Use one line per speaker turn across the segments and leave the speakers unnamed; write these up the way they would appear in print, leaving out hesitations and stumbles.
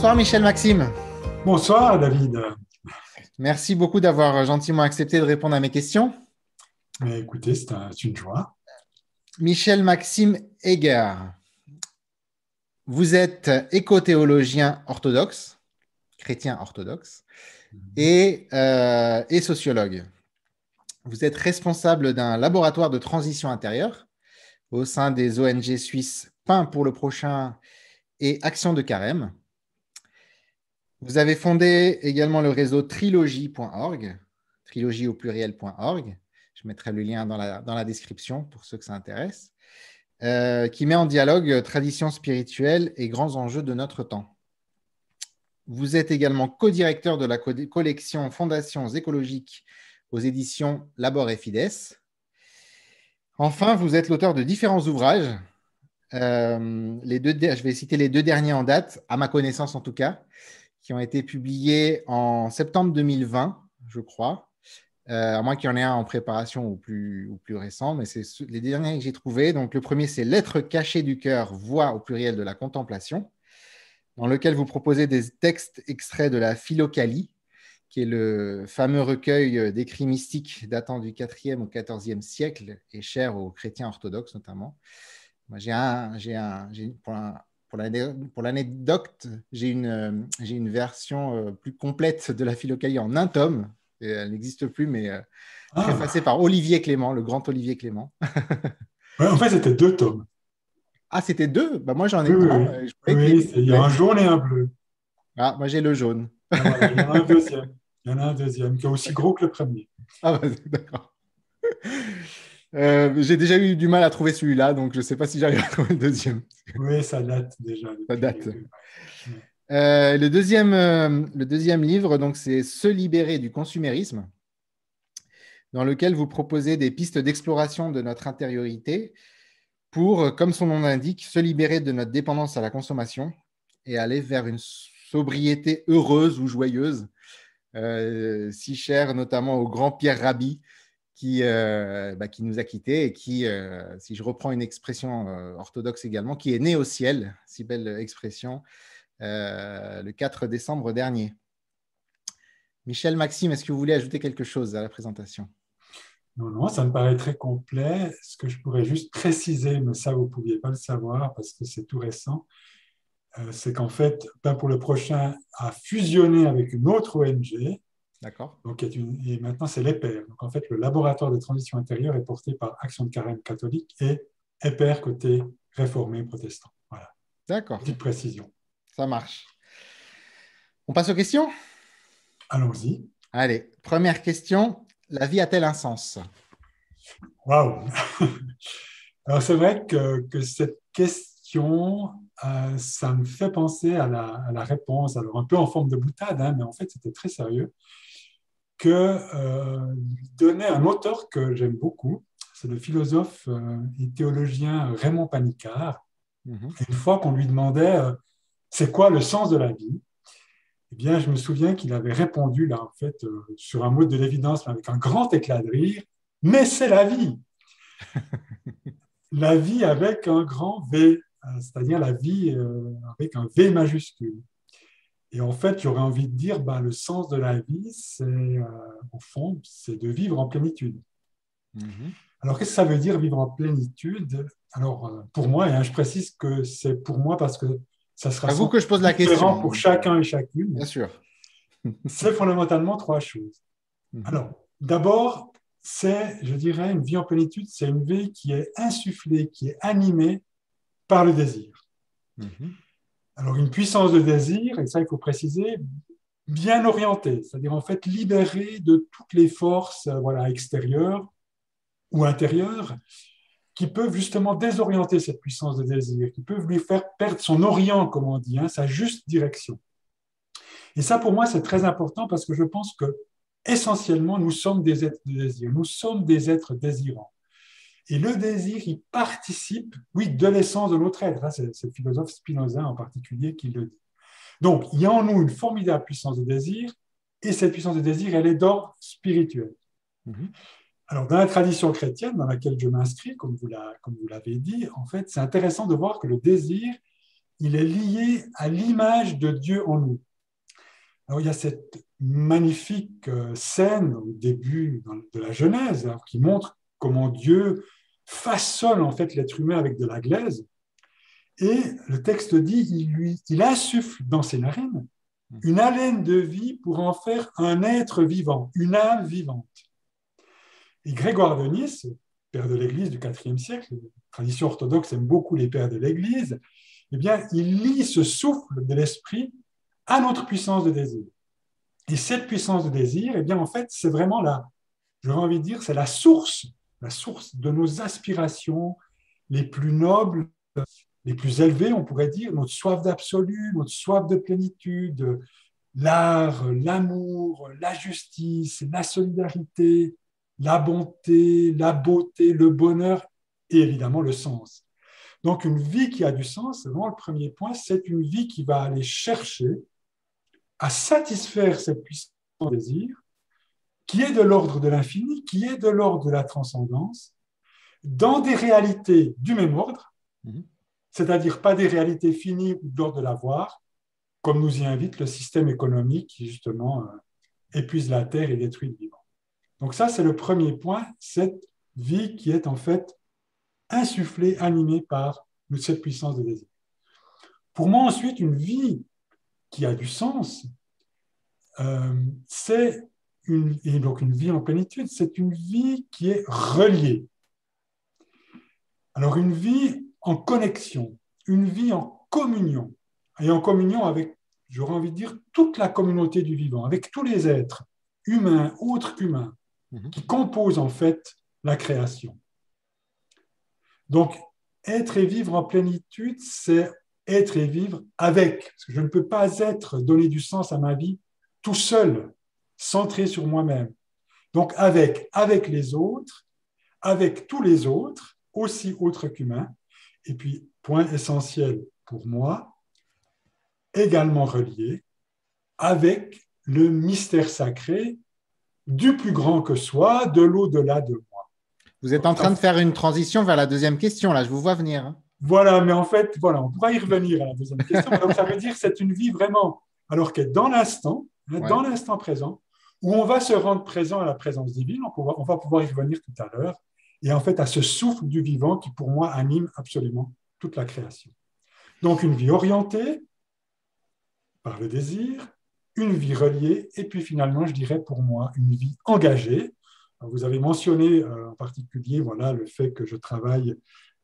Bonsoir Michel Maxime.
Bonsoir David.
Merci beaucoup d'avoir gentiment accepté de répondre à mes questions.
Mais écoutez, c'est une joie.
Michel Maxime Heger, vous êtes éco-théologien orthodoxe, chrétien orthodoxe, et sociologue. Vous êtes responsable d'un laboratoire de transition intérieure au sein des ONG suisses Pain pour le prochain et Action de Carême. Vous avez fondé également le réseau trilogie.org, trilogie au pluriel.org. Je mettrai le lien dans la description pour ceux que ça intéresse, qui met en dialogue tradition spirituelle et grands enjeux de notre temps. Vous êtes également co-directeur de la collection Fondations écologiques aux éditions Labor et Fides. Enfin, vous êtes l'auteur de différents ouvrages. Je vais citer les deux derniers en date, à ma connaissance en tout cas, qui ont été publiés en septembre 2020, je crois, à moins qu'il y en ait un en préparation ou plus récent, mais c'est les derniers que j'ai trouvés. Donc, le premier, c'est Lettres cachées du cœur, voix au pluriel de la contemplation, dans lequel vous proposez des textes extraits de la Philokalie, qui est le fameux recueil d'écrits mystiques datant du 4e au 14e siècle et cher aux chrétiens orthodoxes notamment. Moi, pour l'anecdote, j'ai une version plus complète de la Philokalie en un tome. Et elle n'existe plus, mais préfacée par Olivier Clément, le grand Olivier Clément.
Ouais, en fait, c'était 2 tomes.
Ah, c'était deux? Bah, moi, j'en ai
Oui, oui,
un.
oui.
Je croyais qu'il
Oui,
était
il y a
complet.
un jaune et un bleu.
Ah, moi, j'ai le jaune.
Ah, voilà, il y en a un deuxième. Il y en a un deuxième qui est aussi gros que le premier.
Ah, bah, d'accord. J'ai déjà eu du mal à trouver celui-là, donc je ne sais pas si j'arrive à trouver le deuxième.
Oui, ça date déjà
Ça
depuis.
date.
Ouais.
Le deuxième livre, donc, c'est Se libérer du consumérisme, dans lequel vous proposez des pistes d'exploration de notre intériorité pour, comme son nom l'indique, se libérer de notre dépendance à la consommation et aller vers une sobriété heureuse ou joyeuse, si chère notamment au grand Pierre Rabhi, qui nous a quittés et qui, si je reprends une expression orthodoxe également, qui est né au ciel, si belle expression, le 4 décembre dernier. Michel Maxime, est-ce que vous voulez ajouter quelque chose à la présentation?
Non, non, ça me paraît très complet. Ce que je pourrais juste préciser, mais ça, vous ne pouviez pas le savoir parce que c'est tout récent, c'est qu'en fait, Pain pour le prochain a fusionné avec une autre ONG.
D'accord.
Donc, et maintenant, c'est l'EPER. Donc, en fait, le laboratoire de transition intérieure est porté par Action de Carême catholique et EPER côté réformé protestant. Voilà.
D'accord,
Petite précision.
ça marche. On passe aux questions?
Allons-y.
Allez, première question. La vie a-t-elle un sens?
Waouh! Alors, c'est vrai que cette question, ça me fait penser à la réponse, alors un peu en forme de boutade, hein, mais en fait, c'était très sérieux, que donnait un auteur que j'aime beaucoup, c'est le philosophe et théologien Raymond Panicard. Une fois qu'on lui demandait c'est quoi le sens de la vie, eh bien, je me souviens qu'il avait répondu là, en fait, sur un mot de l'évidence, mais avec un grand éclat de rire, mais c'est la vie. La vie avec un grand V, c'est-à-dire la vie avec un V majuscule. Et en fait, j'aurais envie de dire, ben, le sens de la vie, c'est, au fond, c'est de vivre en plénitude. Alors, qu'est-ce que ça veut dire vivre en plénitude? Alors, pour moi, et je précise que c'est pour moi parce que ça sera
À vous
sans
que je pose la
différent
question.
pour chacun et chacune.
Bien sûr.
C'est fondamentalement 3 choses. Alors, d'abord, c'est, je dirais, une vie en plénitude, c'est une vie qui est insufflée, qui est animée par le désir. Alors, une puissance de désir, et ça, il faut préciser, bien orientée, c'est-à-dire en fait libérée de toutes les forces voilà, extérieures ou intérieures qui peuvent justement désorienter cette puissance de désir, qui peuvent lui faire perdre son orient, comme on dit, hein, sa juste direction. Et ça, pour moi, c'est très important parce que je pense que essentiellement, nous sommes des êtres de désir, nous sommes des êtres désirants. Et le désir, il participe, oui, de l'essence de notre être. C'est le philosophe Spinoza en particulier qui le dit. Donc, il y a en nous une formidable puissance de désir, et cette puissance de désir, elle est d'ordre spirituel. Alors, dans la tradition chrétienne dans laquelle je m'inscris, comme vous l'avez dit, en fait, c'est intéressant de voir que le désir, il est lié à l'image de Dieu en nous. Alors, il y a cette magnifique scène au début de la Genèse, hein, qui montre comment Dieu façonne en fait l'être humain avec de la glaise. Et le texte dit, il insuffle dans ses narines une haleine de vie pour en faire un être vivant, une âme vivante. Et Grégoire de Nice, père de l'Église du IVe siècle, la tradition orthodoxe aime beaucoup les pères de l'Église, eh bien, il lie ce souffle de l'esprit à notre puissance de désir. Et cette puissance de désir, eh bien, en fait, c'est vraiment j'aurais envie de dire, c'est la source de nos aspirations les plus nobles, les plus élevées, on pourrait dire, notre soif d'absolu, notre soif de plénitude, l'art, l'amour, la justice, la solidarité, la bonté, la beauté, le bonheur et évidemment le sens. Donc, une vie qui a du sens, c'est vraiment le premier point, c'est une vie qui va aller chercher à satisfaire cette puissance de désir, qui est de l'ordre de l'infini, qui est de l'ordre de la transcendance, dans des réalités du même ordre, c'est-à-dire pas des réalités finies ou de l'ordre de l'avoir, comme nous y invite le système économique qui, justement, épuise la terre et détruit le vivant. Donc ça, c'est le premier point, cette vie qui est en fait insufflée, animée par cette puissance de désir. Pour moi, ensuite, une vie qui a du sens, et donc une vie en plénitude, c'est une vie qui est reliée. Alors une vie en connexion, une vie en communion, et en communion avec, j'aurais envie de dire, toute la communauté du vivant, avec tous les êtres, humains, autres qu'humains, qui composent en fait la création. Donc, être et vivre en plénitude, c'est être et vivre avec, parce que je ne peux pas donner du sens à ma vie tout seul, centré sur moi-même. Donc, avec les autres, avec tous les autres, aussi autres qu'humains, et puis, point essentiel pour moi, également relié avec le mystère sacré du plus grand que soi, de l'au-delà de moi.
Vous êtes en train de faire une transition vers la deuxième question, là, je vous vois venir.
Voilà, mais en fait, voilà, on pourra y revenir à la deuxième question. Donc, ça veut dire que c'est une vie vraiment, alors qu'elle est dans l'instant, dans l'instant présent, où on va se rendre présent à la présence divine, on va pouvoir y revenir tout à l'heure, et en fait à ce souffle du vivant qui, pour moi, anime absolument toute la création. Donc, une vie orientée par le désir, une vie reliée, et puis finalement, je dirais pour moi, une vie engagée. Alors, vous avez mentionné en particulier voilà, le fait que je travaille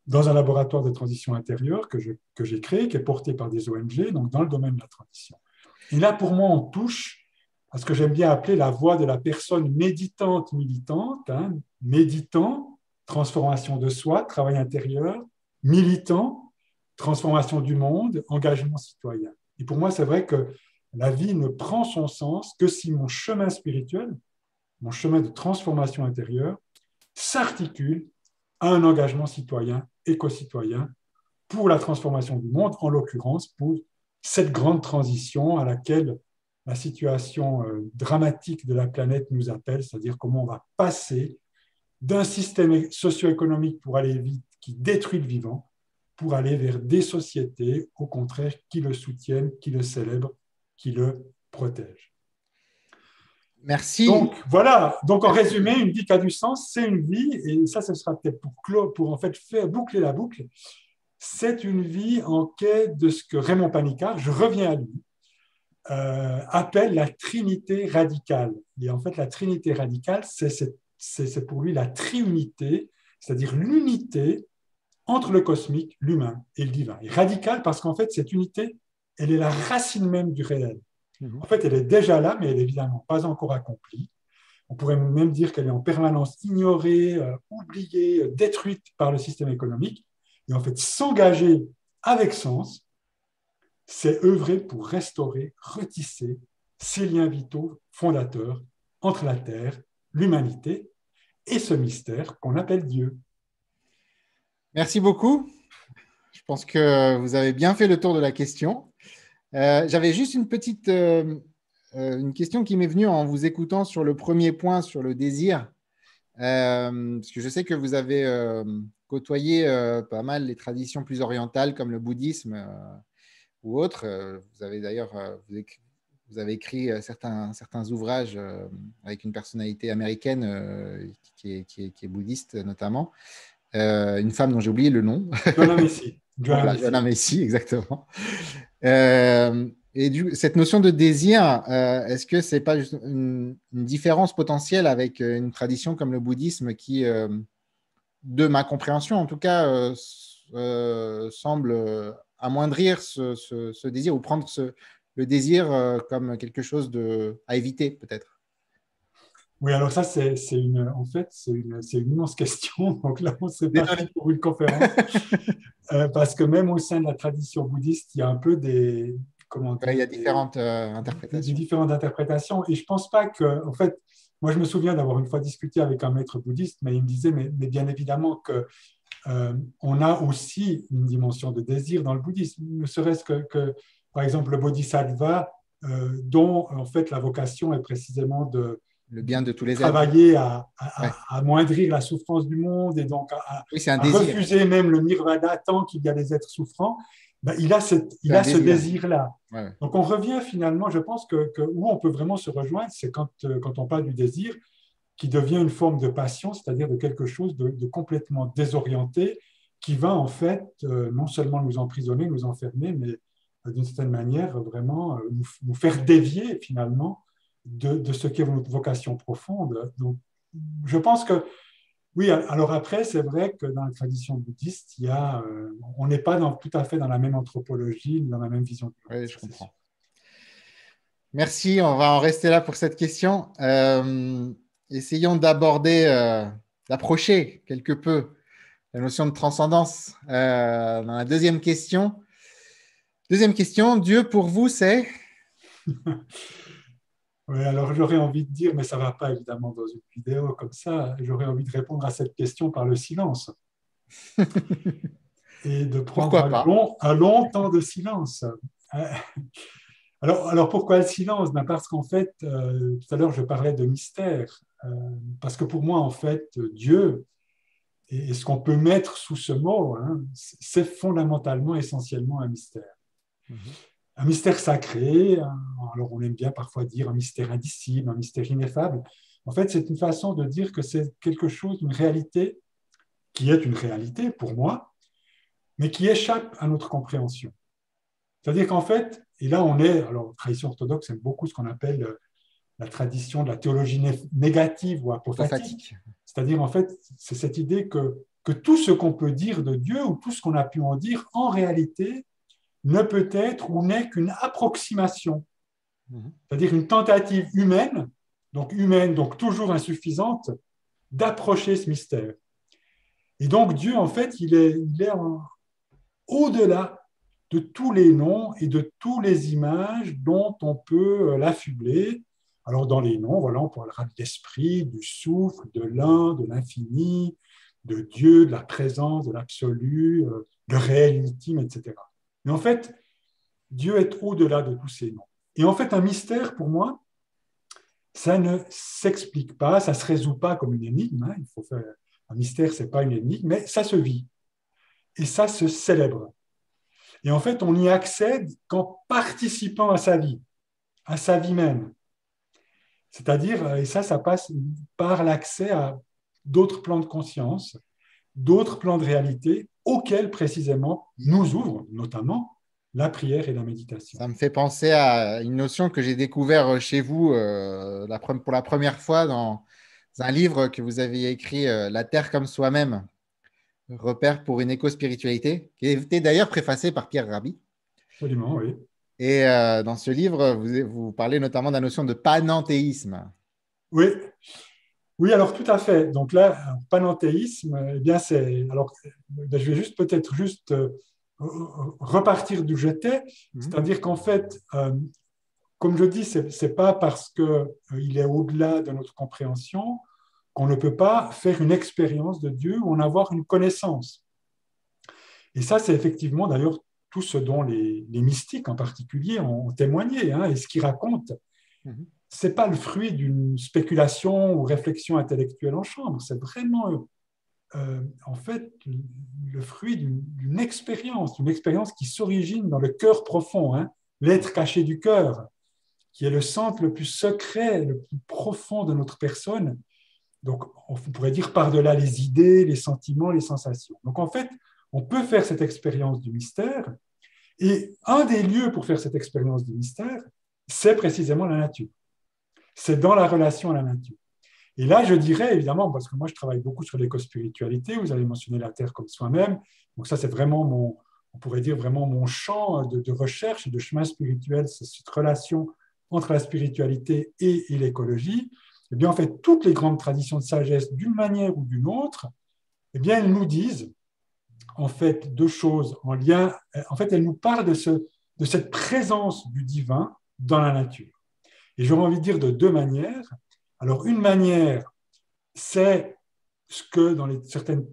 dans un laboratoire de transition intérieure que j'ai créé, qui est porté par des ONG, donc dans le domaine de la transition. Et là, pour moi, on touche à ce que j'aime bien appeler la voie de la personne méditante, militante, méditant, transformation de soi, travail intérieur, militant, transformation du monde, engagement citoyen. Et pour moi, c'est vrai que la vie ne prend son sens que si mon chemin spirituel, mon chemin de transformation intérieure, s'articule à un engagement citoyen, éco-citoyen, pour la transformation du monde, en l'occurrence pour cette grande transition à laquelle la situation dramatique de la planète nous appelle, c'est-à-dire comment on va passer d'un système socio-économique pour aller vite, qui détruit le vivant, pour aller vers des sociétés, au contraire, qui le soutiennent, qui le célèbrent, qui le protègent.
Merci.
Donc, voilà. Donc, en résumé, une vie qui a du sens, c'est une vie, et ça, ce sera peut-être pour en fait faire boucler la boucle, c'est une vie en quête de ce que Raymond Panicard, je reviens à lui, appelle la trinité radicale. Et en fait, la trinité radicale, c'est pour lui la triunité, c'est-à-dire l'unité entre le cosmique, l'humain et le divin. Et radicale parce qu'en fait, cette unité, elle est la racine même du réel. En fait, elle est déjà là, mais elle n'est évidemment pas encore accomplie. On pourrait même dire qu'elle est en permanence ignorée, oubliée, détruite par le système économique. Et en fait, s'engager avec sens, c'est œuvrer pour restaurer, retisser ces liens vitaux fondateurs entre la Terre, l'humanité et ce mystère qu'on appelle Dieu.
Merci beaucoup. Je pense que vous avez bien fait le tour de la question. J'avais juste une petite une question qui m'est venue en vous écoutant sur le premier point, sur le désir. Parce que je sais que vous avez côtoyé pas mal les traditions plus orientales comme le bouddhisme. ou autres. Vous avez d'ailleurs vous avez écrit certains ouvrages avec une personnalité américaine qui est bouddhiste notamment. Une femme dont j'ai oublié le nom.
Joanna Macy.
Voilà, Joanna Macy, exactement. Et cette notion de désir, est-ce que ce n'est pas juste une différence potentielle avec une tradition comme le bouddhisme qui, de ma compréhension en tout cas, semble amoindrir ce désir ou prendre le désir comme quelque chose à éviter peut-être?
Oui, alors ça, en fait, c'est une immense question. Donc là, on s'est parti pour une conférence. Parce que même au sein de la tradition bouddhiste, il y a un peu
il y a différentes interprétations.
Des différentes interprétations. Et je ne pense pas que, en fait, moi, je me souviens d'avoir une fois discuté avec un maître bouddhiste, mais il me disait, mais bien évidemment que on a aussi une dimension de désir dans le bouddhisme, ne serait-ce que par exemple, le bodhisattva, dont en fait la vocation est précisément de
le bien de tous les
travailler à amoindrir la souffrance du monde et donc à refuser même le nirvana tant qu'il y a des êtres souffrants, ben, il a ce désir-là. Ouais. Donc on revient finalement, je pense que où on peut vraiment se rejoindre, c'est quand on parle du désir, qui devient une forme de passion, c'est-à-dire de quelque chose de complètement désorienté, qui va en fait non seulement nous emprisonner, nous enfermer, mais d'une certaine manière vraiment nous faire dévier finalement de ce qu'est notre vocation profonde. Donc, je pense que, oui, alors après, c'est vrai que dans la tradition bouddhiste, on n'est pas tout à fait dans la même anthropologie, dans la même vision.
Oui, je comprends. Merci, on va en rester là pour cette question. Essayons d'approcher quelque peu la notion de transcendance dans la deuxième question. Deuxième question, Dieu pour vous, c'est
Oui, alors j'aurais envie de dire, mais ça ne va pas évidemment dans une vidéo comme ça, j'aurais envie de répondre à cette question par le silence. Et de prendre un long temps de silence. Alors pourquoi le silence? Parce qu'en fait, tout à l'heure, je parlais de mystère. Parce que pour moi, en fait, Dieu, et ce qu'on peut mettre sous ce mot, c'est fondamentalement, essentiellement un mystère. Un mystère sacré, alors on aime bien parfois dire un mystère indicible, un mystère ineffable. En fait, c'est une façon de dire que c'est quelque chose, une réalité qui est une réalité pour moi, mais qui échappe à notre compréhension. C'est-à-dire qu'en fait, et là on est, alors la tradition orthodoxe aime beaucoup ce qu'on appelle la tradition de la théologie négative ou apophatique. C'est-à-dire en fait, c'est cette idée que tout ce qu'on peut dire de Dieu ou tout ce qu'on a pu en dire, en réalité, ne peut être ou n'est qu'une approximation, c'est-à-dire une tentative humaine, donc toujours insuffisante, d'approcher ce mystère. Et donc Dieu, en fait, il est au-delà de tous les noms et de toutes les images dont on peut l'affubler. Alors dans les noms, voilà, on parlera de l'esprit, du souffle, de l'un, de l'infini, de Dieu, de la présence, de l'absolu, de réel ultime, etc. Mais en fait, Dieu est au-delà de tous ces noms. Et en fait, un mystère, pour moi, ça ne s'explique pas, ça ne se résout pas comme une énigme. Il faut faire un mystère, ce n'est pas une énigme, mais ça se vit. Et ça se célèbre. Et en fait, on y accède qu'en participant à sa vie même. C'est-à-dire, et ça passe par l'accès à d'autres plans de conscience, d'autres plans de réalité auxquels précisément nous ouvrent notamment la prière et la méditation.
Ça me fait penser à une notion que j'ai découvert chez vous pour la première fois dans un livre que vous aviez écrit, La Terre comme soi-même, repère pour une éco-spiritualité, qui était d'ailleurs préfacé par Pierre Rabhi.
Absolument, oui.
Et dans ce livre, vous parlez notamment de la notion de panenthéisme.
Oui. Oui, alors tout à fait. Donc là, panenthéisme, eh bien c'est. Alors, je vais peut-être repartir d'où j'étais, c'est-à-dire qu'en fait, comme je dis, c'est pas parce qu'il est au-delà de notre compréhension qu'on ne peut pas faire une expérience de Dieu ou en avoir une connaissance. Et ça, c'est effectivement d'ailleurs tout ce dont les mystiques en particulier ont témoigné, et ce qu'ils racontent. Ce n'est pas le fruit d'une spéculation ou réflexion intellectuelle en chambre, c'est vraiment en fait le fruit d'une expérience qui s'origine dans le cœur profond, hein, l'être caché du cœur, qui est le centre le plus secret, le plus profond de notre personne. Donc, on pourrait dire par-delà les idées, les sentiments, les sensations. Donc, en fait, on peut faire cette expérience du mystère. Et un des lieux pour faire cette expérience du mystère, c'est précisément la nature. C'est dans la relation à la nature. Et là, je dirais, évidemment, parce que moi, je travaille beaucoup sur l'écospiritualité, vous avez mentionné la Terre comme soi-même, donc ça, c'est vraiment on pourrait dire vraiment mon champ de recherche et de chemin spirituel, c'est cette relation entre la spiritualité et l'écologie. Eh bien, en fait, toutes les grandes traditions de sagesse, d'une manière ou d'une autre, eh bien, elles nous disent, en fait, deux choses en lien. En fait, elles nous parlent de cette présence du divin dans la nature. Et j'aurais envie de dire de deux manières. Alors, une manière, c'est ce que dans certaines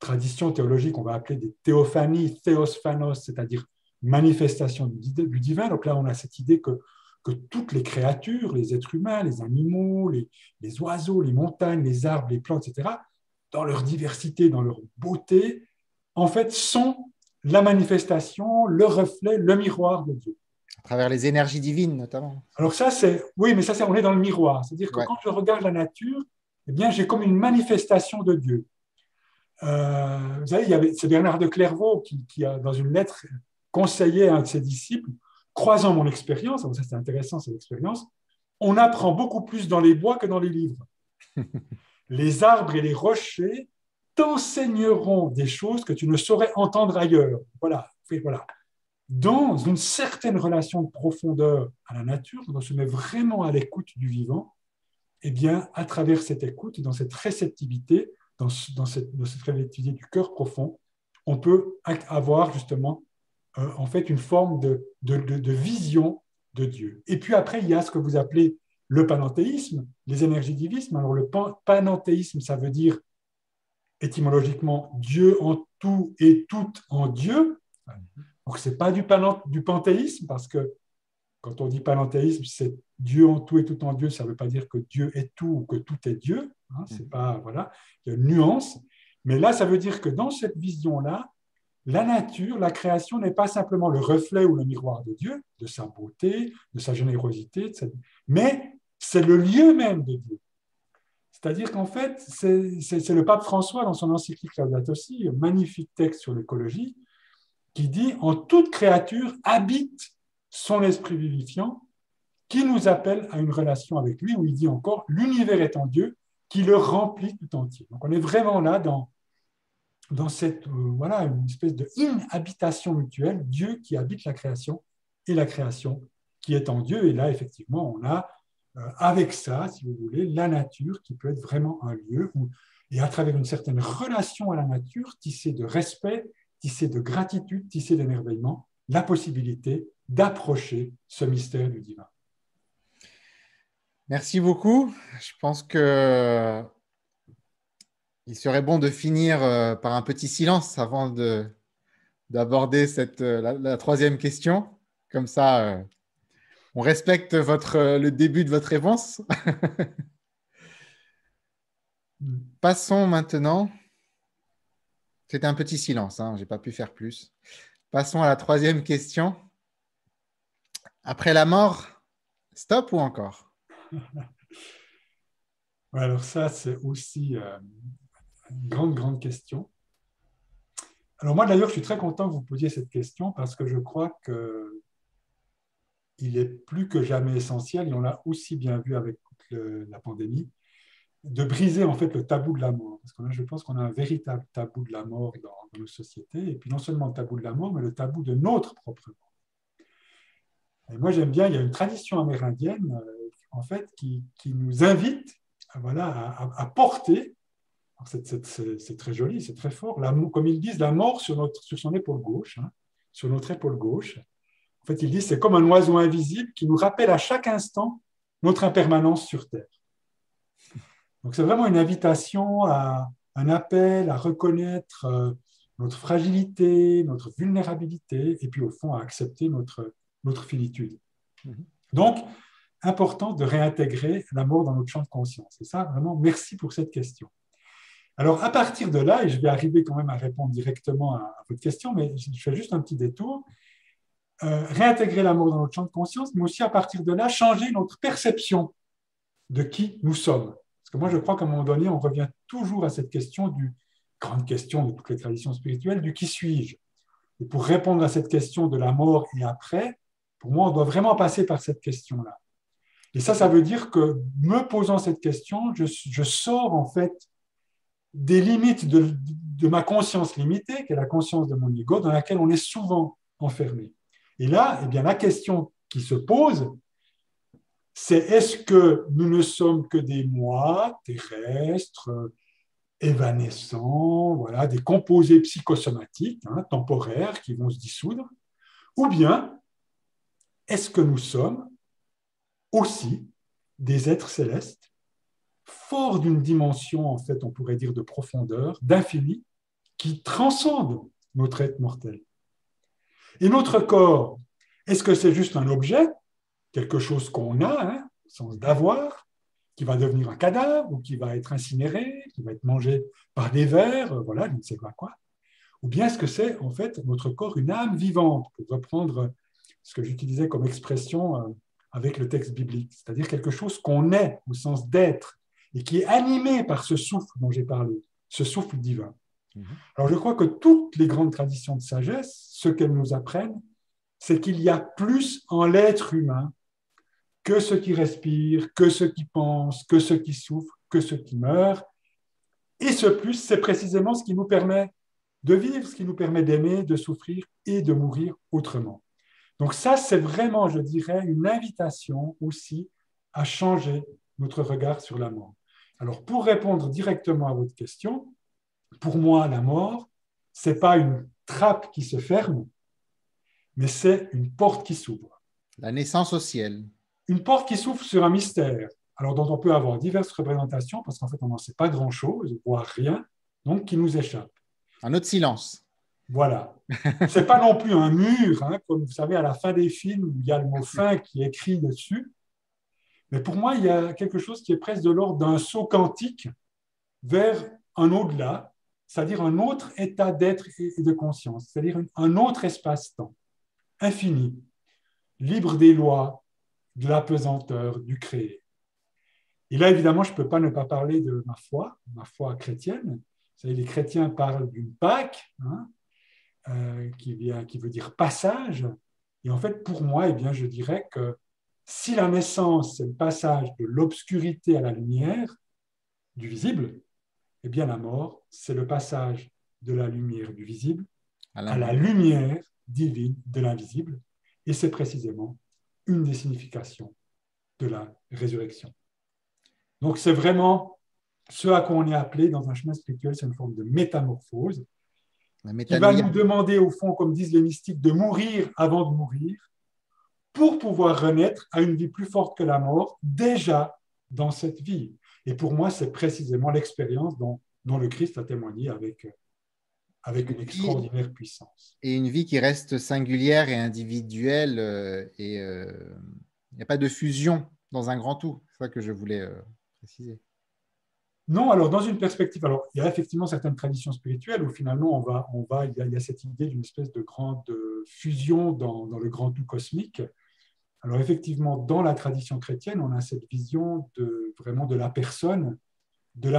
traditions théologiques, on va appeler des théophanies, théosphanos, c'est-à-dire manifestation du divin. Donc là, on a cette idée que toutes les créatures, les êtres humains, les animaux, les oiseaux, les montagnes, les arbres, les plantes, etc., dans leur diversité, dans leur beauté, en fait, sont la manifestation, le reflet, le miroir de Dieu.
À travers les énergies divines, notamment.
Alors ça, oui, mais ça, on est dans le miroir. C'est-à-dire que quand je regarde la nature, eh bien, j'ai comme une manifestation de Dieu. Vous savez, c'est Bernard de Clairvaux qui a, dans une lettre, conseillé à un de ses disciples, croisant mon expérience, ça c'est intéressant, cette expérience, on apprend beaucoup plus dans les bois que dans les livres. Les arbres et les rochers t'enseigneront des choses que tu ne saurais entendre ailleurs. Voilà. Dans une certaine relation de profondeur à la nature, quand on se met vraiment à l'écoute du vivant, eh bien, à travers cette écoute, dans cette réceptivité, dans cette réceptivité du cœur profond, on peut avoir justement en fait une forme de vision de Dieu. Et puis après, il y a ce que vous appelez le panenthéisme, les énergies-divismes. Alors le panenthéisme, ça veut dire étymologiquement Dieu en tout et tout en Dieu. Donc ce n'est pas du panthéisme, parce que quand on dit panenthéisme, c'est Dieu en tout et tout en Dieu, ça ne veut pas dire que Dieu est tout ou que tout est Dieu. Hein, c'est pas, voilà, il y a une nuance. Mais là, ça veut dire que dans cette vision-là, la nature, la création n'est pas simplement le reflet ou le miroir de Dieu, de sa beauté, de sa générosité, mais c'est le lieu même de Dieu. C'est-à-dire qu'en fait, c'est le pape François, dans son encyclique Laudato Si, un magnifique texte sur l'écologie, qui dit « En toute créature habite son esprit vivifiant, qui nous appelle à une relation avec lui », où il dit encore « L'univers est en Dieu, qui le remplit tout entier ». Donc on est vraiment là dans cette, voilà, une espèce de inhabitation mutuelle, Dieu qui habite la création et la création qui est en Dieu. Et là, effectivement, on a avec ça, si vous voulez, la nature qui peut être vraiment un lieu où, et à travers une certaine relation à la nature, tissée de respect, tissée de gratitude, tissée d'émerveillement, la possibilité d'approcher ce mystère du divin.
Merci beaucoup. Je pense que il serait bon de finir par un petit silence avant d'aborder la troisième question. Comme ça, on respecte le début de votre réponse. Passons maintenant. C'était un petit silence, hein, je n'ai pas pu faire plus. Passons à la troisième question. Après la mort, stop ou encore?
Alors ça, c'est aussi une grande question. Alors moi, d'ailleurs, je suis très content que vous posiez cette question parce que je crois qu'il est plus que jamais essentiel, et on l'a aussi bien vu avec la pandémie, de briser en fait le tabou de la mort. Parce que là, je pense qu'on a un véritable tabou de la mort dans nos sociétés, et puis non seulement le tabou de la mort, mais le tabou de notre propre mort. Et moi, j'aime bien, il y a une tradition amérindienne en fait qui nous invite à porter, c'est très joli, c'est très fort, comme ils disent, la mort sur son épaule gauche, hein, sur notre épaule gauche. En fait, ils disent c'est comme un oiseau invisible qui nous rappelle à chaque instant notre impermanence sur Terre. Donc, c'est vraiment une invitation, un appel à reconnaître notre fragilité, notre vulnérabilité, et puis au fond à accepter notre finitude. Donc, important de réintégrer la mort dans notre champ de conscience. Et ça, vraiment, merci pour cette question. Alors, à partir de là, et je vais arriver quand même à répondre directement à votre question, mais je fais juste un petit détour, réintégrer l'amour dans notre champ de conscience, mais aussi à partir de là, changer notre perception de qui nous sommes. Parce que moi, je crois qu'à un moment donné, on revient toujours à cette question grande question de toutes les traditions spirituelles, du qui suis-je. Et pour répondre à cette question de la mort et après, pour moi, on doit vraiment passer par cette question-là. Et ça veut dire que me posant cette question, je sors en fait des limites de ma conscience limitée, qui est la conscience de mon ego, dans laquelle on est souvent enfermé. Et là, eh bien, la question qui se pose, c'est est-ce que nous ne sommes que des moi terrestres, évanescents, voilà, des composés psychosomatiques, temporaires, qui vont se dissoudre, ou bien est-ce que nous sommes aussi des êtres célestes, forts d'une dimension, en fait, on pourrait dire de profondeur, d'infini, qui transcende notre être mortel. Et notre corps, est-ce que c'est juste un objet, quelque chose qu'on a, au sens d'avoir, qui va devenir un cadavre, ou qui va être incinéré, qui va être mangé par des vers, voilà, je ne sais pas quoi. Ou bien est-ce que c'est en fait notre corps une âme vivante, pour reprendre ce que j'utilisais comme expression avec le texte biblique, c'est-à-dire quelque chose qu'on est au sens d'être et qui est animé par ce souffle dont j'ai parlé, ce souffle divin. Alors je crois que toutes les grandes traditions de sagesse, ce qu'elles nous apprennent, c'est qu'il y a plus en l'être humain que ce qui respire, que ce qui pense, que ce qui souffre, que ce qui meurt. Et ce plus, c'est précisément ce qui nous permet de vivre, ce qui nous permet d'aimer, de souffrir et de mourir autrement. Donc ça, c'est vraiment, je dirais, une invitation aussi à changer notre regard sur la mort. Alors, pour répondre directement à votre question, pour moi, la mort, ce n'est pas une trappe qui se ferme, mais c'est une porte qui s'ouvre.
La naissance au ciel.
Une porte qui s'ouvre sur un mystère, alors dont on peut avoir diverses représentations, parce qu'en fait, on n'en sait pas grand-chose, voire rien, donc qui nous échappe.
Un autre silence.
Voilà. Ce n'est pas non plus un mur, comme vous savez, à la fin des films, où il y a le mot fin qui est écrit dessus. Mais pour moi, il y a quelque chose qui est presque de l'ordre d'un saut quantique vers un au-delà, c'est-à-dire un autre état d'être et de conscience, c'est-à-dire un autre espace-temps, infini, libre des lois, de la pesanteur, du créé. Et là, évidemment, je ne peux pas ne pas parler de ma foi chrétienne. Vous savez, les chrétiens parlent d'une Pâque, qui veut dire passage. Et en fait, pour moi, eh bien, je dirais que si la naissance, c'est le passage de l'obscurité à la lumière, du visible, eh bien, la mort, c'est le passage de la lumière du visible à la lumière divine de l'invisible. Et c'est précisément une des significations de la résurrection. Donc, c'est vraiment ce à quoi on est appelé dans un chemin spirituel, c'est une forme de métamorphose qui va nous demander, au fond, comme disent les mystiques, de mourir avant de mourir pour pouvoir renaître à une vie plus forte que la mort, déjà dans cette vie. Et pour moi, c'est précisément l'expérience dont le Christ a témoigné avec une extraordinaire puissance.
Et une vie qui reste singulière et individuelle, et il n'y a pas de fusion dans un grand tout. C'est ça que je voulais préciser.
Non, alors dans une perspective, alors il y a effectivement certaines traditions spirituelles où finalement il y a cette idée d'une espèce de grande fusion dans le grand tout cosmique. Alors effectivement, dans la tradition chrétienne, on a cette vision vraiment de la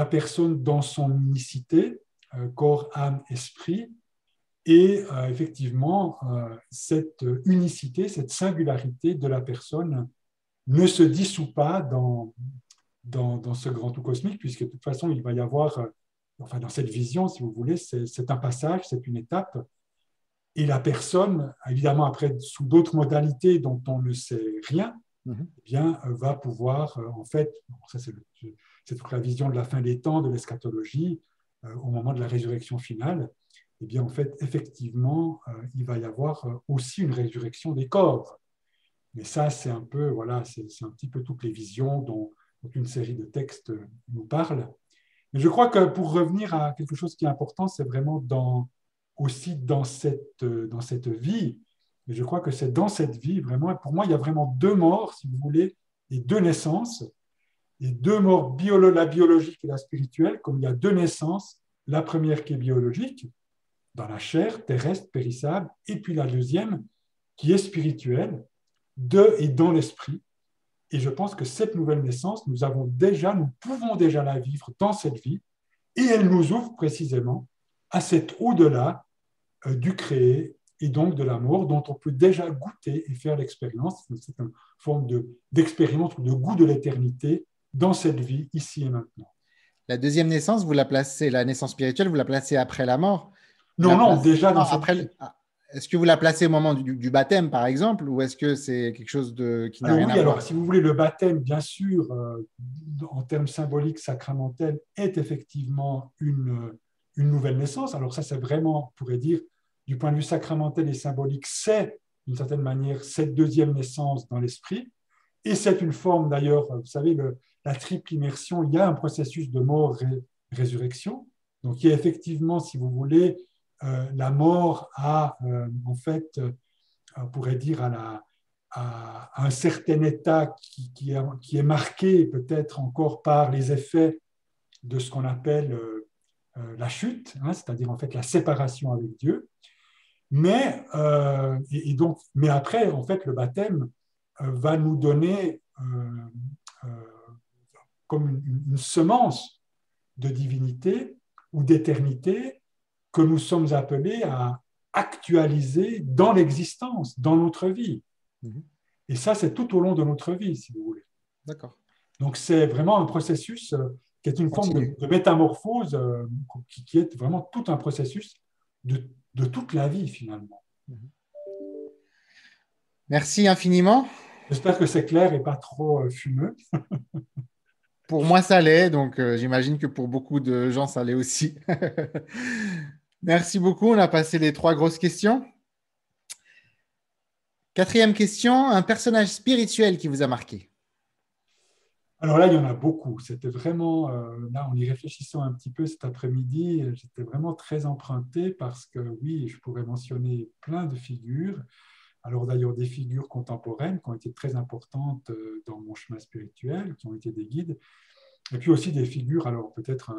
personne dans son unicité, corps, âme, esprit, et effectivement, cette unicité, cette singularité de la personne ne se dissout pas dans ce grand tout cosmique, puisque de toute façon, il va y avoir, enfin dans cette vision, si vous voulez, c'est un passage, c'est une étape, et la personne, évidemment après, sous d'autres modalités dont on ne sait rien, eh bien, va pouvoir, en fait, ça c'est toute la vision de la fin des temps, de l'eschatologie, au moment de la résurrection finale, eh bien, en fait, effectivement, il va y avoir aussi une résurrection des corps. Mais ça, c'est un peu, voilà, c'est un petit peu toutes les visions dont une série de textes nous parlent. Mais je crois que pour revenir à quelque chose qui est important, c'est vraiment aussi dans cette vie. Et je crois que c'est dans cette vie, vraiment, pour moi, il y a vraiment deux morts, si vous voulez, et deux naissances. et deux morts, la biologique et la spirituelle, comme il y a deux naissances, la première qui est biologique, dans la chair terrestre, périssable, et puis la deuxième qui est spirituelle, de et dans l'esprit. Et je pense que cette nouvelle naissance, nous pouvons déjà la vivre dans cette vie, et elle nous ouvre précisément à cet au-delà du créé et donc de la mort, dont on peut déjà goûter et faire l'expérience. C'est une forme d'expérience ou de goût de l'éternité dans cette vie, ici et maintenant.
La deuxième naissance, vous la placez, la naissance spirituelle, vous la placez après la mort?
Non, déjà dans cette vie.
Est-ce que vous la placez au moment du baptême, par exemple, ou est-ce que c'est quelque chose qui n'a rien à voir?
Alors, si vous voulez, le baptême, bien sûr, en termes symboliques, sacramentels, est effectivement une nouvelle naissance. Alors ça, c'est vraiment, on pourrait dire, du point de vue sacramentel et symbolique, c'est, d'une certaine manière, cette deuxième naissance dans l'esprit. Et c'est une forme, d'ailleurs, vous savez, la triple immersion, il y a un processus de mort-résurrection. Donc, il y a effectivement, si vous voulez, la mort en fait, on pourrait dire, à un certain état qui est marqué peut-être encore par les effets de ce qu'on appelle la chute, hein, c'est-à-dire en fait la séparation avec Dieu. Mais après, en fait, le baptême va nous donner comme une semence de divinité ou d'éternité que nous sommes appelés à actualiser dans l'existence, dans notre vie. Et ça, c'est tout au long de notre vie, si vous voulez.
D'accord.
Donc, c'est vraiment un processus qui est une forme de métamorphose, qui est vraiment tout un processus de toute la vie, finalement.
Merci infiniment.
J'espère que c'est clair et pas trop fumeux.
Pour moi, ça l'est, donc j'imagine que pour beaucoup de gens, ça l'est aussi. Merci beaucoup. On a passé les 3 grosses questions. 4e question, un personnage spirituel qui vous a marqué?
Alors là, il y en a beaucoup. C'était vraiment, là, en y réfléchissant un petit peu cet après-midi, j'étais vraiment très emprunté parce que oui, je pourrais mentionner plein de figures. Alors d'ailleurs, des figures contemporaines qui ont été très importantes dans mon chemin spirituel, qui ont été des guides, et puis aussi des figures, alors peut-être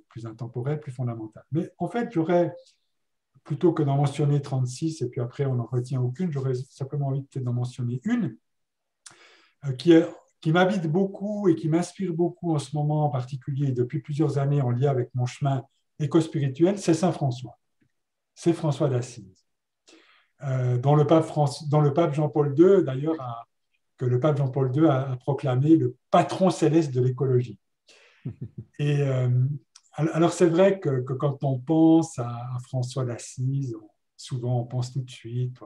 plus intemporelles, plus fondamentales. Mais en fait, j'aurais, plutôt que d'en mentionner 36, et puis après on n'en retient aucune, j'aurais simplement envie peut-être d'en mentionner une qui m'habite beaucoup et qui m'inspire beaucoup en ce moment en particulier, depuis plusieurs années en lien avec mon chemin éco-spirituel, c'est Saint François. C'est François d'Assise. Dont le pape Jean-Paul II, d'ailleurs, que le pape Jean-Paul II a proclamé le patron céleste de l'écologie. Et alors, c'est vrai que quand on pense à François d'Assise, souvent on pense tout de suite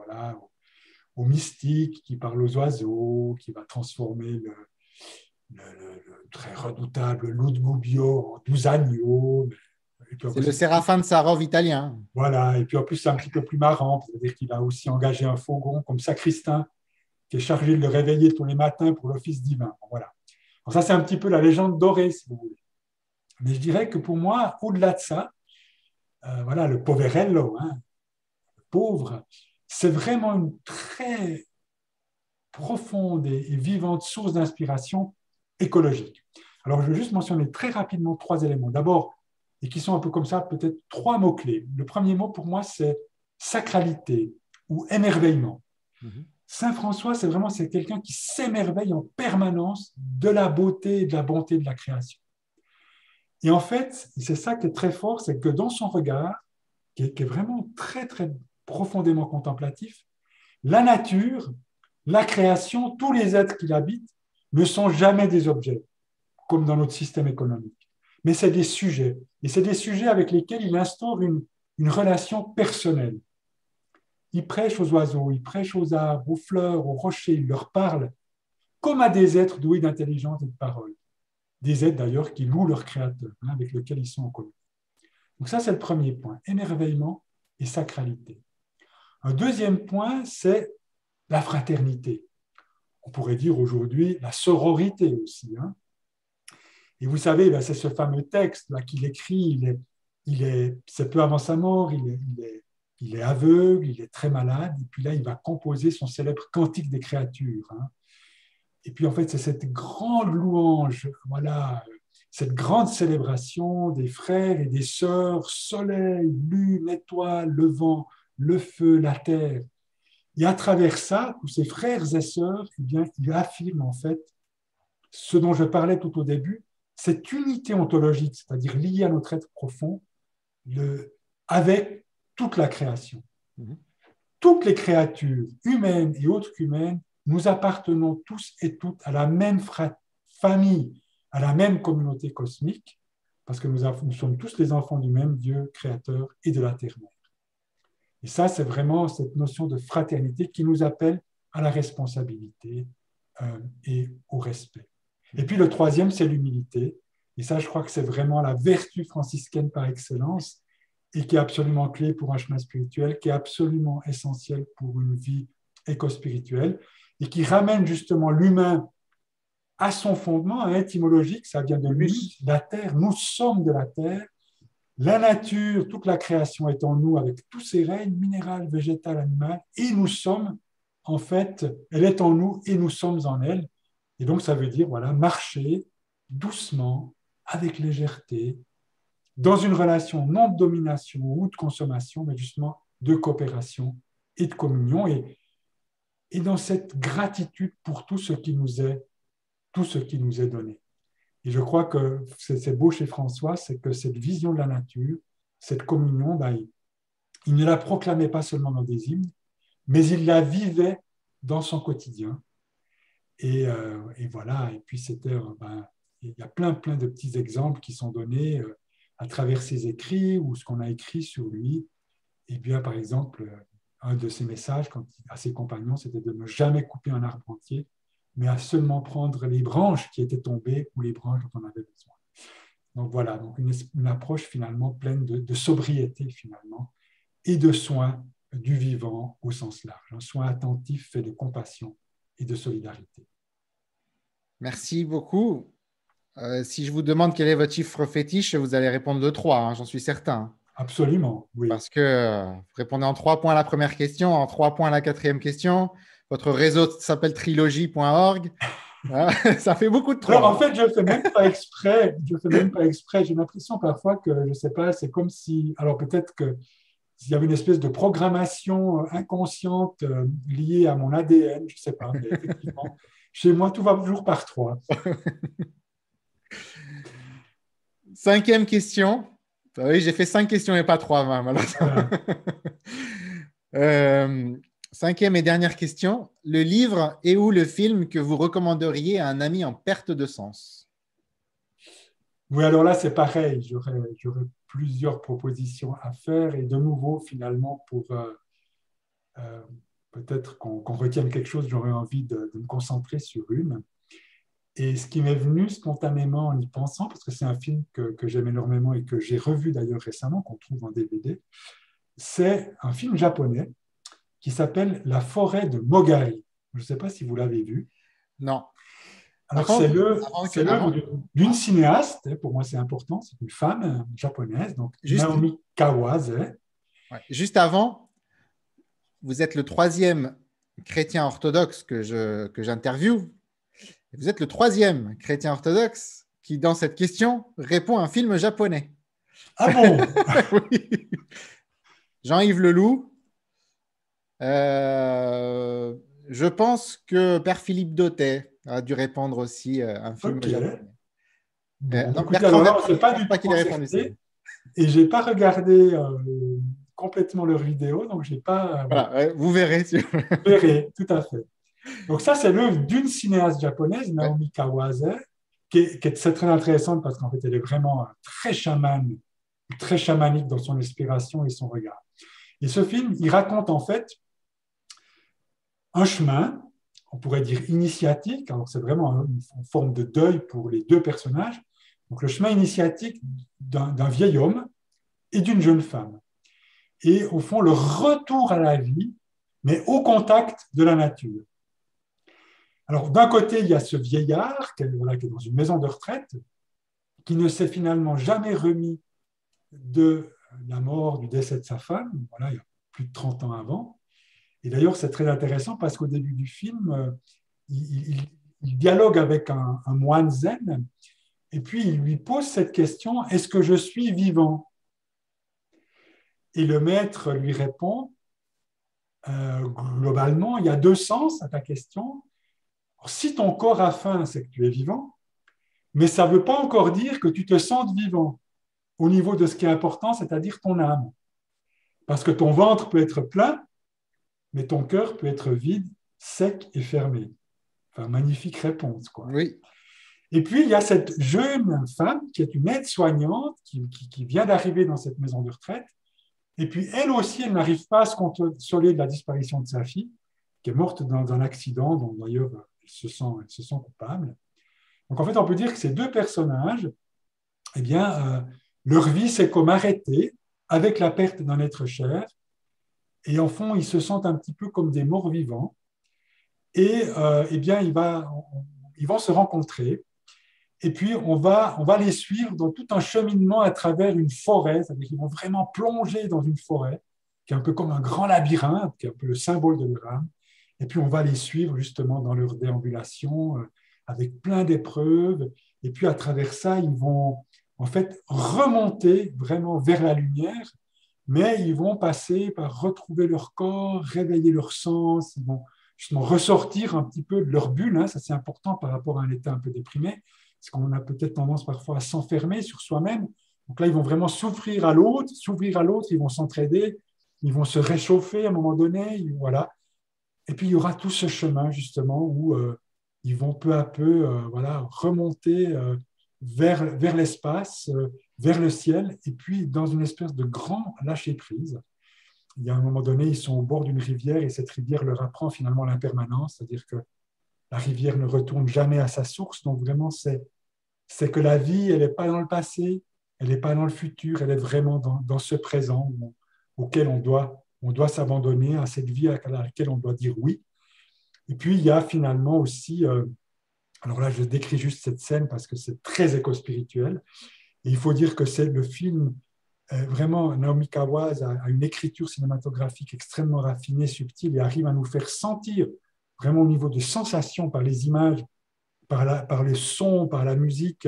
au mystique qui parle aux oiseaux, qui va transformer le très redoutable loup de Gubbio en 12 agneaux.
C'est le Séraphin de Sarov italien.
Voilà, et puis en plus, c'est un petit peu plus marrant, c'est-à-dire qu'il a aussi engagé un faugon comme sacristain qui est chargé de le réveiller tous les matins pour l'office divin. Voilà. Alors ça, c'est un petit peu la légende dorée, si vous voulez. Mais je dirais que pour moi, au-delà de ça, le poverello, hein, le pauvre, c'est vraiment une très profonde et vivante source d'inspiration écologique. Alors, je vais juste mentionner très rapidement 3 éléments. D'abord, et qui sont un peu comme ça, peut-être 3 mots-clés. Le premier mot, pour moi, c'est sacralité ou émerveillement. Saint François, c'est quelqu'un qui s'émerveille en permanence de la beauté et de la bonté de la création. Et en fait, c'est ça qui est très fort, c'est que dans son regard, qui est vraiment très, très profondément contemplatif, la nature, la création, tous les êtres qui l'habitent ne sont jamais des objets, comme dans notre système économique. Mais c'est des sujets. Et c'est des sujets avec lesquels il instaure une relation personnelle. Il prêche aux oiseaux, il prêche aux arbres, aux fleurs, aux rochers, il leur parle comme à des êtres doués d'intelligence et de parole. Des êtres d'ailleurs qui louent leur créateur, hein, avec lequel ils sont en commun. Donc ça, c'est le premier point, émerveillement et sacralité. Un deuxième point, c'est la fraternité. On pourrait dire aujourd'hui la sororité aussi. Hein. Et vous savez, c'est ce fameux texte là qu'il écrit, c'est peu avant sa mort, il est aveugle, il est très malade, et puis là, il va composer son célèbre Cantique des créatures. Hein. Et puis, en fait, c'est cette grande louange, voilà, cette grande célébration des frères et des sœurs, soleil, lune, étoile, le vent, le feu, la terre. Et à travers ça, tous ces frères et sœurs, eh bien, ils affirment en fait ce dont je parlais tout au début, cette unité ontologique, c'est-à-dire liée à notre être profond, avec toute la création.
Mhm.
Toutes les créatures, humaines et autres qu'humaines, nous appartenons tous et toutes à la même famille, à la même communauté cosmique, parce que nous sommes tous les enfants du même Dieu créateur et de la terre-mère. Et ça, c'est vraiment cette notion de fraternité qui nous appelle à la responsabilité et au respect. Et puis le troisième, c'est l'humilité. Et ça, je crois que c'est vraiment la vertu franciscaine par excellence et qui est absolument clé pour un chemin spirituel, qui est absolument essentiel pour une vie éco-spirituelle et qui ramène justement l'humain à son fondement étymologique, ça vient de lui, la terre, nous sommes de la terre, la nature, toute la création est en nous avec tous ses règnes, minéral, végétal, animal, et nous sommes, en fait, elle est en nous et nous sommes en elle. Et donc, ça veut dire, voilà, marcher doucement, avec légèreté, dans une relation non de domination ou de consommation, mais justement de coopération et de communion, et dans cette gratitude pour tout ce qui nous est donné. Et je crois que c'est beau chez François, c'est que cette vision de la nature, cette communion, il ne la proclamait pas seulement dans des hymnes, mais il la vivait dans son quotidien. Et voilà, et puis il y a plein de petits exemples qui sont donnés à travers ses écrits ou ce qu'on a écrit sur lui. Et bien, par exemple, un de ses messages à ses compagnons, c'était de ne jamais couper un arbre entier, mais à seulement prendre les branches qui étaient tombées ou les branches dont on avait besoin. Donc voilà, donc une approche finalement pleine de sobriété finalement et de soin du vivant au sens large, un soin attentif fait de compassion et de solidarité.
Merci beaucoup. Si je vous demande quel est votre chiffre fétiche, vous allez répondre de 3, hein, j'en suis certain.
Absolument, oui.
Parce que vous répondez en 3 points à la première question, en 3 points à la quatrième question. Votre réseau s'appelle trilogie.org. Ça fait beaucoup de 3.
Alors, en fait, je ne fais même pas exprès. J'ai l'impression parfois que, je ne sais pas, c'est comme si. Alors, peut-être qu'il y avait une espèce de programmation inconsciente liée à mon ADN, je ne sais pas, mais effectivement, chez moi, tout va toujours par 3.
5e question. Oui, j'ai fait 5 questions et pas 3, même. Voilà. 5e et dernière question. Le livre et ou le film que vous recommanderiez à un ami en perte de sens?
Oui, alors là, c'est pareil. J'aurais plusieurs propositions à faire et de nouveau, finalement, pour peut-être qu'on retienne quelque chose, j'aurais envie de me concentrer sur une. Et ce qui m'est venu spontanément en y pensant, parce que c'est un film que j'aime énormément et que j'ai revu d'ailleurs récemment, qu'on trouve en DVD, c'est un film japonais qui s'appelle La forêt de Mogari. Je ne sais pas si vous l'avez vu.
Non.
Alors, c'est l'œuvre d'une cinéaste, pour moi c'est important, c'est une femme japonaise, donc Naomi Kawase.
Ouais. Juste avant, vous êtes le 3e chrétien orthodoxe que j'interviewe. Vous êtes le 3e chrétien orthodoxe qui, dans cette question, répond à un film japonais.
Ah bon?
Oui. Jean-Yves Leloup. Je pense que Père Philippe Dautet a dû répondre aussi à un film japonais.
Bon, non, écoutez, alors là, on ne s'est pas du tout concerté et je n'ai pas regardé complètement leur vidéo, donc je n'ai pas...
Voilà, vous verrez.
Vous verrez, tout à fait. Donc ça, c'est l'œuvre d'une cinéaste japonaise, Naomi Kawase, qui est très intéressante parce qu'en fait, elle est vraiment très chamanique dans son inspiration et son regard. Et ce film, il raconte en fait un chemin, on pourrait dire initiatique, alors c'est vraiment une forme de deuil pour les deux personnages, donc le chemin initiatique d'un vieil homme et d'une jeune femme. Et au fond, le retour à la vie, mais au contact de la nature. Alors, d'un côté, il y a ce vieillard qui est dans une maison de retraite, qui ne s'est finalement jamais remis de la mort, du décès de sa femme, voilà, il y a plus de 30 ans avant. Et d'ailleurs, c'est très intéressant parce qu'au début du film, il il dialogue avec un moine zen, et puis il lui pose cette question, est-ce que je suis vivant? Et le maître lui répond, globalement, il y a deux sens à ta question. Alors, si ton corps a faim, c'est que tu es vivant, mais ça ne veut pas encore dire que tu te sentes vivant au niveau de ce qui est important, c'est-à-dire ton âme. Parce que ton ventre peut être plein, mais ton cœur peut être vide, sec et fermé. Enfin, magnifique réponse, quoi.
Oui.
Et puis, il y a cette jeune femme qui est une aide-soignante qui vient d'arriver dans cette maison de retraite. Et puis, elle aussi, elle n'arrive pas à se consoler de la disparition de sa fille, qui est morte dans un accident, dont d'ailleurs elle se sent coupable. Donc, en fait, on peut dire que ces deux personnages, eh bien, leur vie s'est comme arrêtée avec la perte d'un être cher. Et en fond, ils se sentent un petit peu comme des morts vivants. Et eh bien, ils vont se rencontrer. Et puis, on va les suivre dans tout un cheminement à travers une forêt. C'est-à-dire qu'ils vont vraiment plonger dans une forêt, qui est un peu comme un grand labyrinthe, qui est un peu le symbole de leur âme. Et puis, on va les suivre justement dans leur déambulation, avec plein d'épreuves. Et puis, à travers ça, ils vont en fait remonter vraiment vers la lumière, mais ils vont passer par retrouver leur corps, réveiller leur sens, ils vont justement ressortir un petit peu de leur bulle. Hein. Ça, c'est important par rapport à un état un peu déprimé, parce qu'on a peut-être tendance parfois à s'enfermer sur soi-même. Donc là, ils vont vraiment s'ouvrir à l'autre, ils vont s'entraider, ils vont se réchauffer à un moment donné, voilà. Et puis, il y aura tout ce chemin, justement, où ils vont peu à peu voilà, remonter vers l'espace, vers le ciel, et puis dans une espèce de grand lâcher-prise. Il y a un moment donné, ils sont au bord d'une rivière, et cette rivière leur apprend finalement l'impermanence, c'est-à-dire que la rivière ne retourne jamais à sa source. Donc vraiment, c'est que la vie, elle n'est pas dans le passé, elle n'est pas dans le futur, elle est vraiment dans ce présent auquel on doit s'abandonner, à cette vie à laquelle on doit dire oui. Et puis, il y a finalement aussi, alors là, je décris juste cette scène parce que c'est très éco-spirituel, et il faut dire que c'est le film, vraiment, Naomi Kawase a une écriture cinématographique extrêmement raffinée, subtile, et arrive à nous faire sentir vraiment au niveau des sensations par les images, par les sons, par la musique,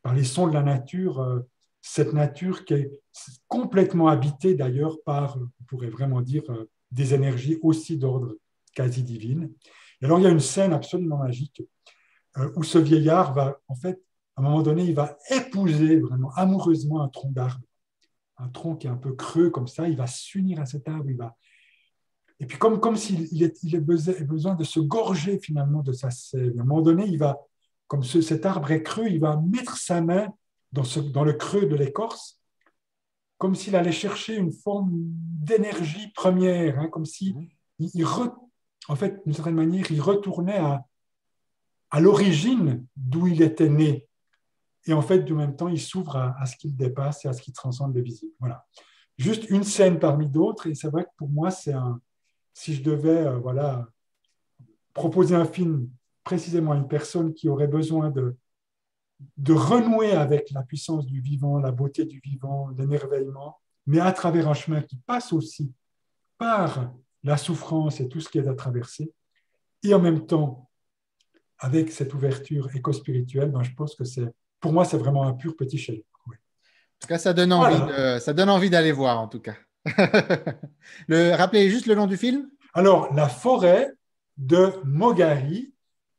par les sons de la nature, cette nature qui est complètement habitée d'ailleurs par, on pourrait vraiment dire, des énergies aussi d'ordre quasi divine. Et alors il y a une scène absolument magique où ce vieillard va, en fait, à un moment donné, il va épouser vraiment amoureusement un tronc d'arbre, un tronc qui est un peu creux comme ça, il va s'unir à cet arbre, et puis comme s'il a besoin de se gorger finalement de sa sève. À un moment donné, comme cet arbre est creux, il va mettre sa main dans le creux de l'écorce, comme s'il allait chercher une forme d'énergie première, hein, comme si en fait, d'une certaine manière, il retournait à l'origine d'où il était né. Et en fait, du même temps, il s'ouvre à ce qu'il dépasse et à ce qui transcende le visible. Voilà. Juste une scène parmi d'autres, et c'est vrai que pour moi, si je devais voilà, proposer un film précisément à une personne qui aurait besoin de renouer avec la puissance du vivant, la beauté du vivant, l'émerveillement, mais à travers un chemin qui passe aussi par la souffrance et tout ce qui est à traverser, et en même temps, avec cette ouverture éco-spirituelle, ben, je pense que pour moi, c'est vraiment un pur petit chef. Oui.
En tout cas, ça donne envie d'aller voir, en tout cas. Rappelez juste le nom du film.
Alors, La forêt de Mogari.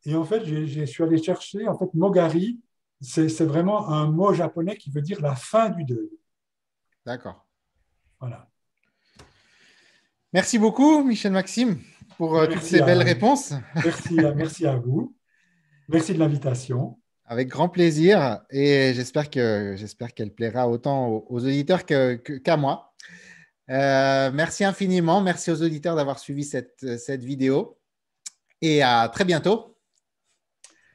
Et en fait, je suis allé chercher, en fait, Mogari, c'est vraiment un mot japonais qui veut dire la fin du deuil.
D'accord.
Voilà.
Merci beaucoup, Michel Maxime, pour toutes ces belles réponses.
Merci à vous. Merci de l'invitation.
Avec grand plaisir, et j'espère qu'elle plaira autant aux auditeurs qu'à moi. Merci infiniment. Merci aux auditeurs d'avoir suivi cette vidéo. Et à très bientôt.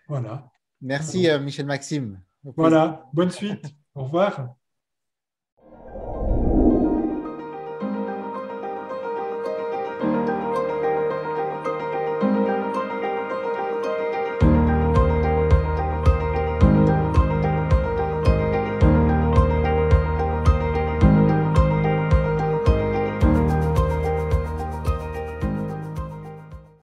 Voilà.
Merci, Michel Maxime.
Voilà. Bonne suite. Au revoir.